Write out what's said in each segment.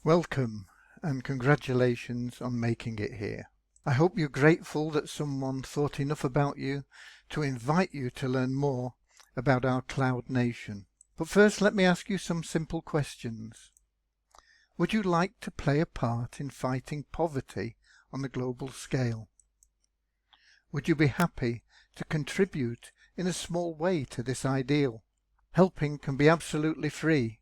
Welcome and congratulations on making it here. I hope you're grateful that someone thought enough about you to invite you to learn more about our cloud nation. But first, let me ask you some simple questions. Would you like to play a part in fighting poverty on a global scale? Would you be happy to contribute in a small way to this ideal? Helping can be absolutely free,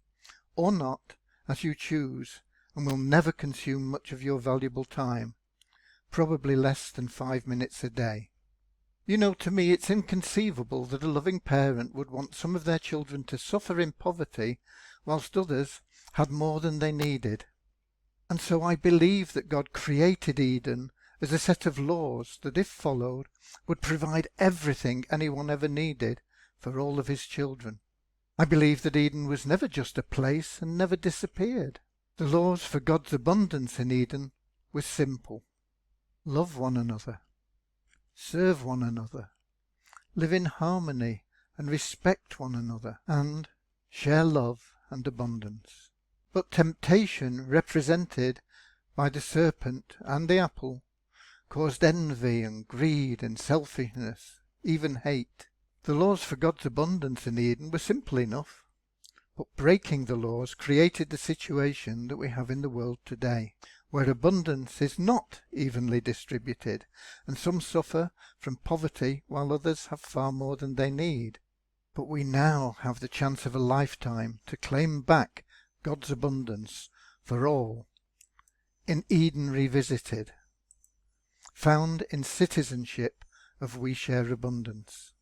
or not, as you choose, and will never consume much of your valuable time, probably less than 5 minutes a day. You know, to me it's inconceivable that a loving parent would want some of their children to suffer in poverty whilst others had more than they needed. And so I believe that God created Eden as a set of laws that, if followed, would provide everything anyone ever needed for all of his children. I believe that Eden was never just a place and never disappeared. The laws for God's abundance in Eden were simple. Love one another, serve one another, live in harmony and respect one another, and share love and abundance. But temptation, represented by the serpent and the apple, caused envy and greed and selfishness, even hate. The laws for God's abundance in Eden were simple enough, but breaking the laws created the situation that we have in the world today, where abundance is not evenly distributed, and some suffer from poverty while others have far more than they need. But we now have the chance of a lifetime to claim back God's abundance for all in Eden Revisited, found in citizenship of We Share Abundance.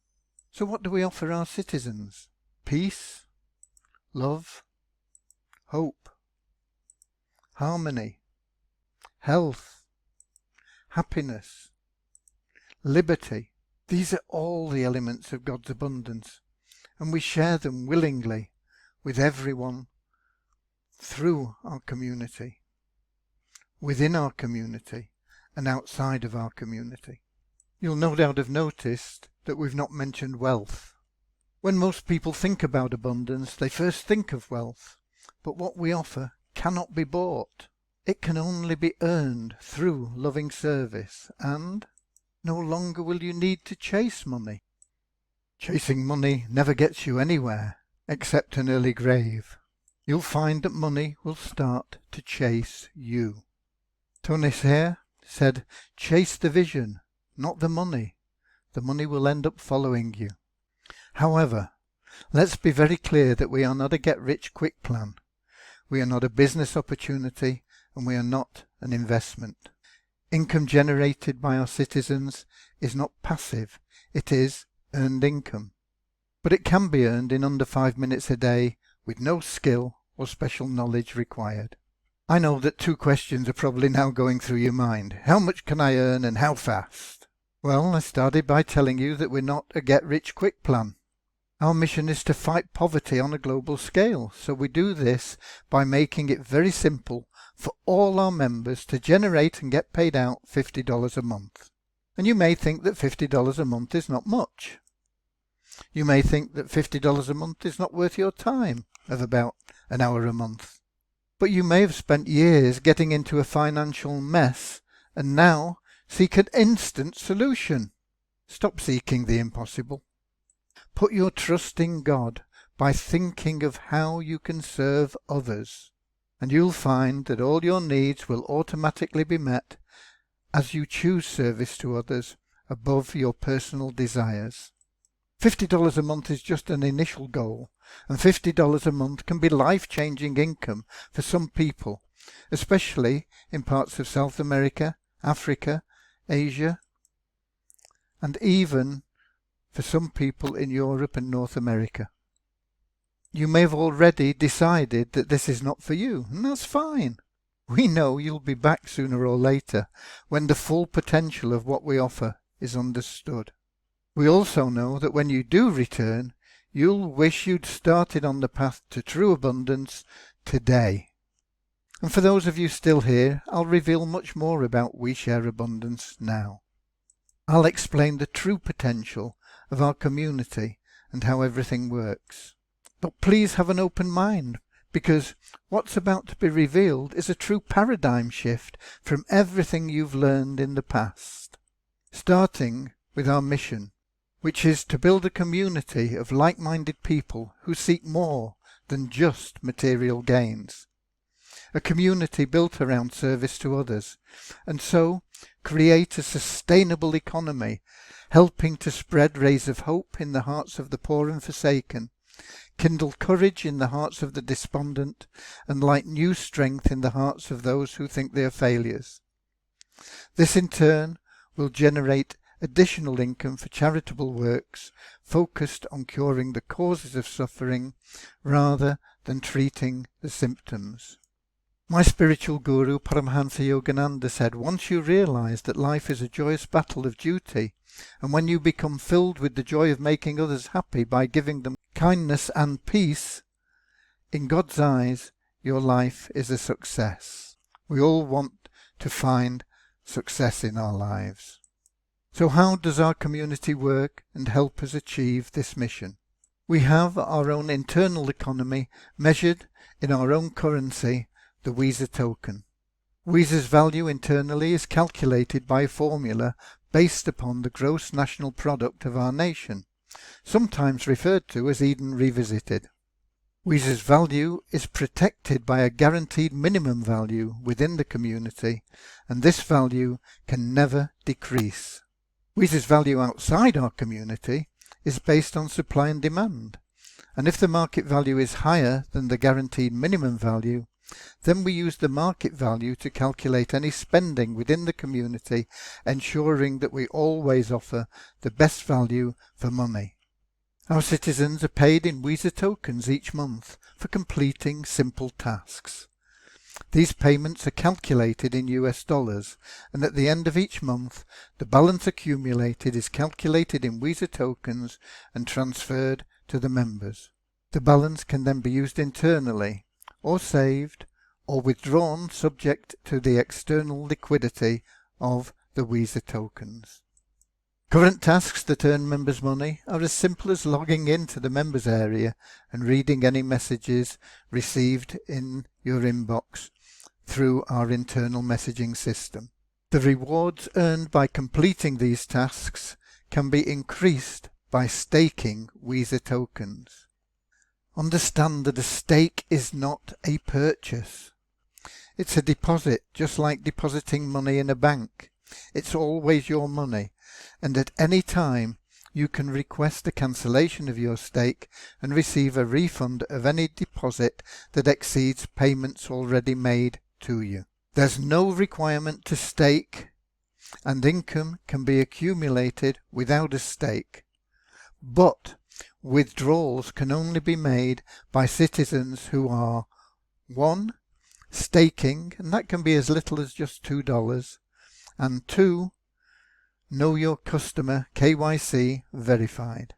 So what do we offer our citizens? Peace, love, hope, harmony, health, happiness, liberty. These are all the elements of God's abundance, and we share them willingly with everyone through our community, within our community, and outside of our community. You'll no doubt have noticed that we've not mentioned wealth. When most people think about abundance, they first think of wealth, but what we offer cannot be bought. It can only be earned through loving service, and no longer will you need to chase money. Chasing money never gets you anywhere, except an early grave. You'll find that money will start to chase you. Tony Sayre said, "Chase the vision, not the money. The money will end up following you." However, let's be very clear that we are not a get-rich-quick plan. We are not a business opportunity, and we are not an investment. Income generated by our citizens is not passive, it is earned income. But it can be earned in under 5 minutes a day with no skill or special knowledge required. I know that 2 questions are probably now going through your mind. How much can I earn and how fast? Well, I started by telling you that we're not a get-rich-quick plan. Our mission is to fight poverty on a global scale, so we do this by making it very simple for all our members to generate and get paid out $50 a month. And you may think that $50 a month is not much. You may think that $50 a month is not worth your time of about an hour a month. But you may have spent years getting into a financial mess and now seek an instant solution. Stop seeking the impossible. Put your trust in God by thinking of how you can serve others, and you'll find that all your needs will automatically be met as you choose service to others above your personal desires. $50 a month is just an initial goal, and $50 a month can be life-changing income for some people, especially in parts of South America, Africa, Asia, and even for some people in Europe and North America. You may have already decided that this is not for you, and that's fine. We know you'll be back sooner or later when the full potential of what we offer is understood. We also know that when you do return, you'll wish you'd started on the path to true abundance today. And for those of you still here, I'll reveal much more about We Share Abundance now. I'll explain the true potential of our community and how everything works. But please have an open mind, because what's about to be revealed is a true paradigm shift from everything you've learned in the past. Starting with our mission, which is to build a community of like-minded people who seek more than just material gains. A community built around service to others, and so create a sustainable economy, helping to spread rays of hope in the hearts of the poor and forsaken, kindle courage in the hearts of the despondent, and light new strength in the hearts of those who think they are failures. This in turn will generate additional income for charitable works focused on curing the causes of suffering rather than treating the symptoms. My spiritual guru Paramhansa Yogananda said, once you realize that life is a joyous battle of duty, and when you become filled with the joy of making others happy by giving them kindness and peace, in God's eyes your life is a success. We all want to find success in our lives. So how does our community work and help us achieve this mission? We have our own internal economy measured in our own currency, the Visa token. Visa's value internally is calculated by a formula based upon the gross national product of our nation, sometimes referred to as Eden Revisited. Visa's value is protected by a guaranteed minimum value within the community, and this value can never decrease. Visa's value outside our community is based on supply and demand, and if the market value is higher than the guaranteed minimum value, then we use the market value to calculate any spending within the community, ensuring that we always offer the best value for money. Our citizens are paid in Visa tokens each month for completing simple tasks. These payments are calculated in US dollars, and at the end of each month, the balance accumulated is calculated in Visa tokens and transferred to the members. The balance can then be used internally, or saved, or withdrawn subject to the external liquidity of the Visa tokens. Current tasks that earn members money are as simple as logging into the members area and reading any messages received in your inbox through our internal messaging system. The rewards earned by completing these tasks can be increased by staking Visa tokens. Understand that a stake is not a purchase. It's a deposit, just like depositing money in a bank. It's always your money, and at any time you can request a cancellation of your stake and receive a refund of any deposit that exceeds payments already made to you. There's no requirement to stake, and income can be accumulated without a stake. But withdrawals can only be made by citizens who are 1. Staking, and that can be as little as just $2, and 2. Know Your Customer KYC verified.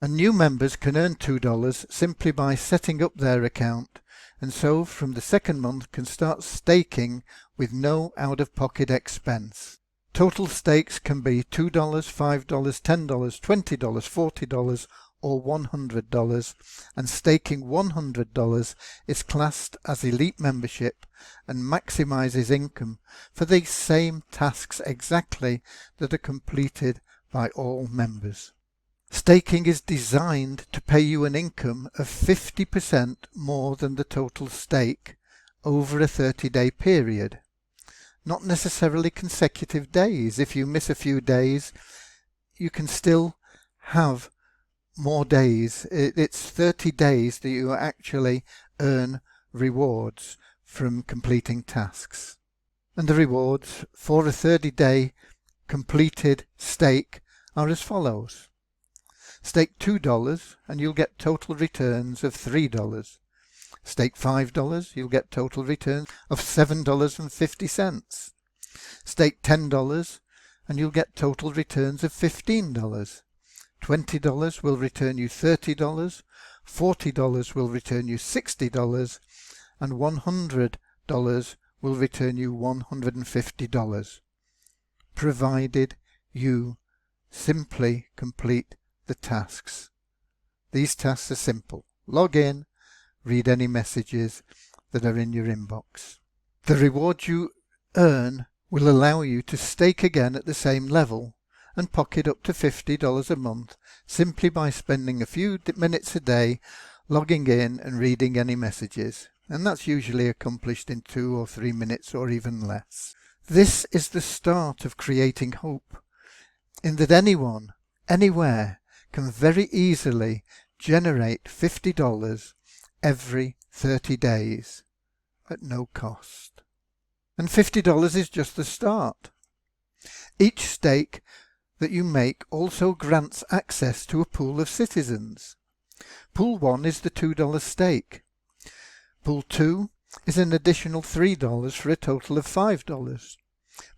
And new members can earn $2 simply by setting up their account, and so from the second month can start staking with no out-of-pocket expense. Total stakes can be $2, $5, $10, $20, $40 or $100, and staking $100 is classed as elite membership and maximizes income for these same tasks exactly that are completed by all members. Staking is designed to pay you an income of 50% more than the total stake over a 30-day period. Not necessarily consecutive days. If you miss a few days, you can still have more days. It's 30 days that you actually earn rewards from completing tasks. And the rewards for a 30-day completed stake are as follows. Stake $2 and you'll get total returns of $3. Stake $5, you'll get total returns of $7.50. Stake $10 and you'll get total returns of $15. $20 will return you $30, $40 will return you $60, and $100 will return you $150, provided you simply complete the tasks. These tasks are simple. Log in, read any messages that are in your inbox. The reward you earn will allow you to stake again at the same level and pocket up to $50 a month simply by spending a few minutes a day logging in and reading any messages, and that's usually accomplished in 2 or 3 minutes or even less. This is the start of creating hope, in that anyone, anywhere, can very easily generate $50 every 30 days at no cost. And $50 is just the start. Each stake that you make also grants access to a pool of citizens. Pool 1 is the $2 stake. Pool 2 is an additional $3 for a total of $5.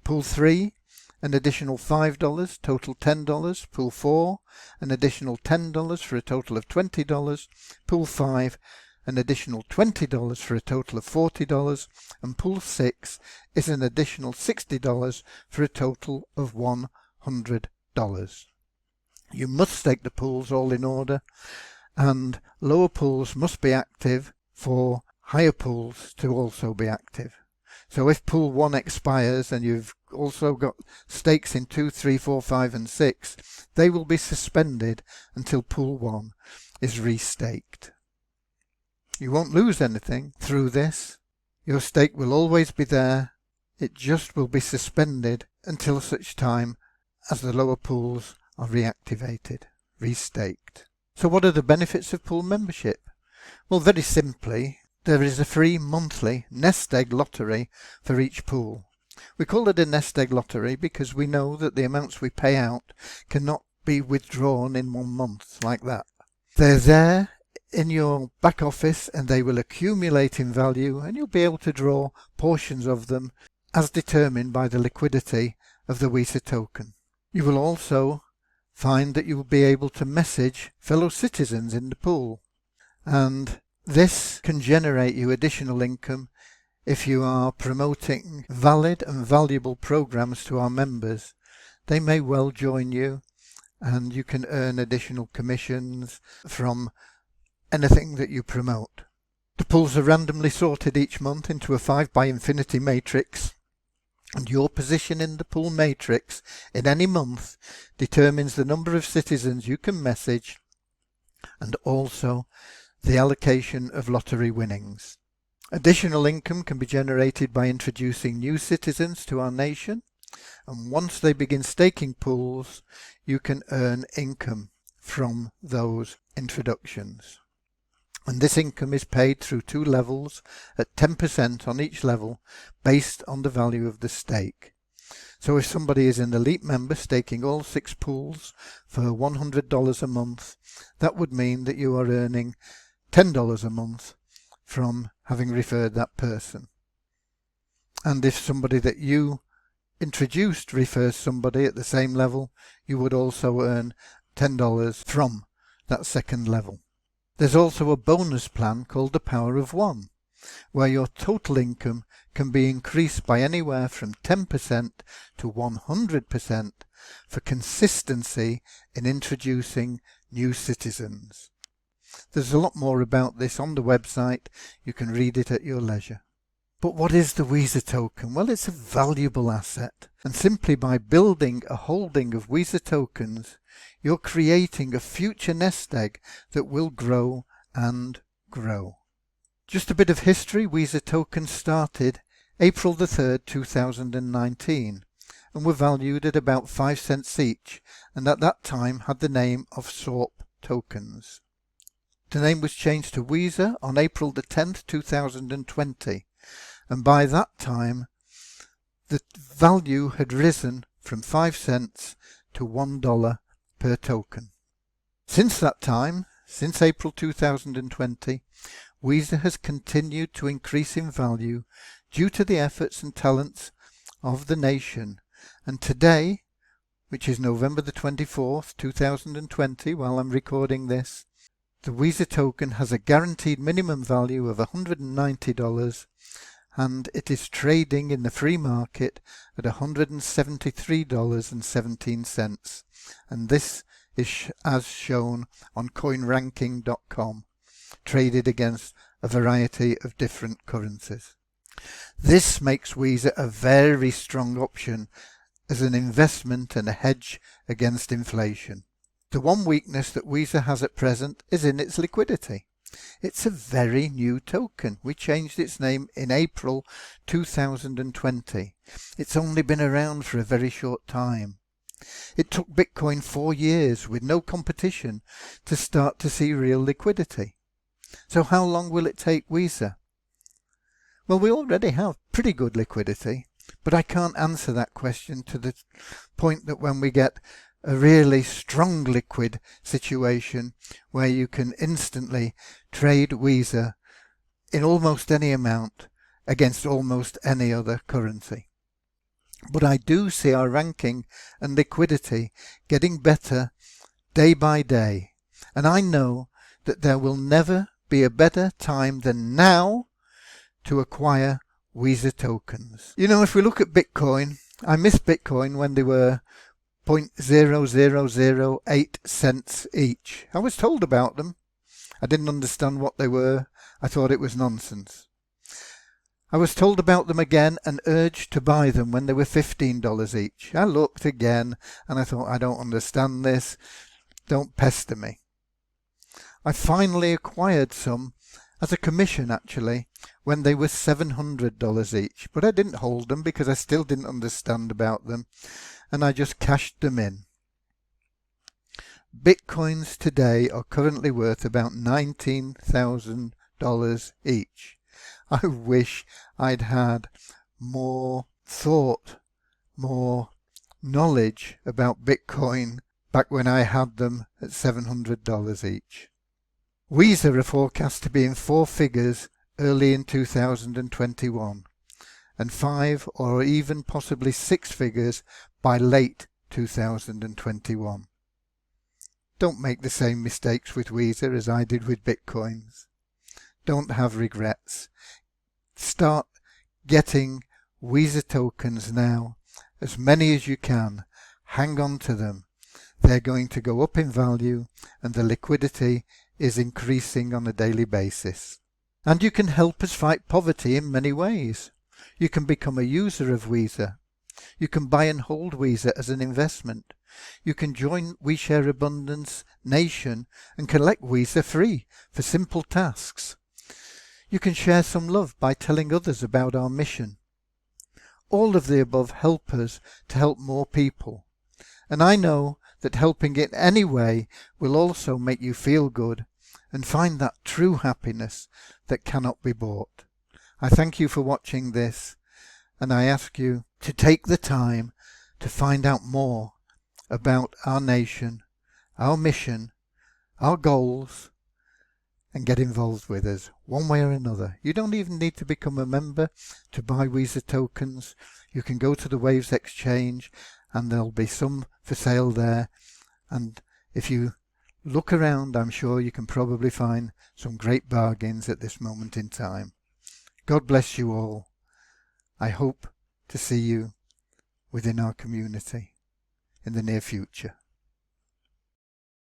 Pool 3, an additional $5, total $10. Pool 4, an additional $10 for a total of $20. Pool 5, an additional $20 for a total of $40. And Pool 6 is an additional $60 for a total of $100. You must stake the pools all in order, and lower pools must be active for higher pools to also be active. So if pool 1 expires and you've also got stakes in 2, 3, 4, 5 and 6, they will be suspended until pool 1 is restaked. You won't lose anything through this. Your stake will always be there. It just will be suspended until such time as the lower pools are reactivated, restaked. So what are the benefits of pool membership? Well, very simply, there is a free monthly nest egg lottery for each pool. We call it a nest egg lottery because we know that the amounts we pay out cannot be withdrawn in 1 month like that. They're there in your back office and they will accumulate in value, and you'll be able to draw portions of them as determined by the liquidity of the Visa token. You will also find that you will be able to message fellow citizens in the pool, and this can generate you additional income if you are promoting valid and valuable programs to our members. They may well join you, and you can earn additional commissions from anything that you promote. The pools are randomly sorted each month into a 5 by infinity matrix, and your position in the pool matrix in any month determines the number of citizens you can message and also the allocation of lottery winnings. Additional income can be generated by introducing new citizens to our nation, and once they begin staking pools, you can earn income from those introductions. And this income is paid through 2 levels at 10% on each level based on the value of the stake. So if somebody is an elite member staking all 6 pools for $100 a month, that would mean that you are earning $10 a month from having referred that person. And if somebody that you introduced refers somebody at the same level, you would also earn $10 from that second level. There's also a bonus plan called the Power of 1, where your total income can be increased by anywhere from 10% to 100% for consistency in introducing new citizens. There's a lot more about this on the website. You can read it at your leisure. But what is the Visa token? Well, it's a valuable asset, and simply by building a holding of Visa tokens, you're creating a future nest egg that will grow and grow. Just a bit of history. Visa tokens started April the 3rd, 2019, and were valued at about 5 cents each, and at that time had the name of SORP tokens. The name was changed to Visa on April the 10th, 2020, and by that time the value had risen from 5 cents to $1 per token. Since that time, since April 2020, Visa has continued to increase in value due to the efforts and talents of the nation, and today, which is November the 24th, 2020, while I'm recording this, the Visa token has a guaranteed minimum value of $190, and it is trading in the free market at $173.17, and this is as shown on coinranking.com, traded against a variety of different currencies. This makes Visa a very strong option as an investment and a hedge against inflation. The one weakness that Visa has at present is in its liquidity. It's a very new token. We changed its name in April 2020. It's only been around for a very short time. It took Bitcoin 4 years with no competition to start to see real liquidity. So how long will it take Visa? Well, we already have pretty good liquidity, but I can't answer that question to the point that when we get a really strong liquid situation where you can instantly trade Visa in almost any amount against almost any other currency. But I do see our ranking and liquidity getting better day by day, and I know that there will never be a better time than now to acquire Visa tokens. You know, if we look at Bitcoin, I missed Bitcoin when they were 0.0008 cents each. I was told about them. I didn't understand what they were. I thought it was nonsense. I was told about them again and urged to buy them when they were $15 each. I looked again and I thought, I don't understand this. Don't pester me. I finally acquired some as a commission actually when they were $700 each, but I didn't hold them because I still didn't understand about them, and I just cashed them in. Bitcoins today are currently worth about $19,000 each. I wish I'd had more thought, more knowledge about Bitcoin back when I had them at $700 each. Visa are forecast to be in 4 figures early in 2021 and 5 or even possibly 6 figures by late 2021. Don't make the same mistakes with Visa as I did with Bitcoins. Don't have regrets. Start getting Visa tokens now, as many as you can. Hang on to them. They're going to go up in value and the liquidity is increasing on a daily basis. And you can help us fight poverty in many ways. You can become a user of Visa. You can buy and hold Visa as an investment. You can join We Share Abundance Nation and collect Visa free for simple tasks. You can share some love by telling others about our mission. All of the above help us to help more people. And I know that helping in any way will also make you feel good and find that true happiness that cannot be bought. I thank you for watching this, and I ask you to take the time to find out more about our nation, our mission, our goals, and get involved with us one way or another. You don't even need to become a member to buy Visa tokens. You can go to the Waves Exchange and there'll be some for sale there, and if you look around, I'm sure you can probably find some great bargains at this moment in time. God bless you all. I hope to see you within our community in the near future.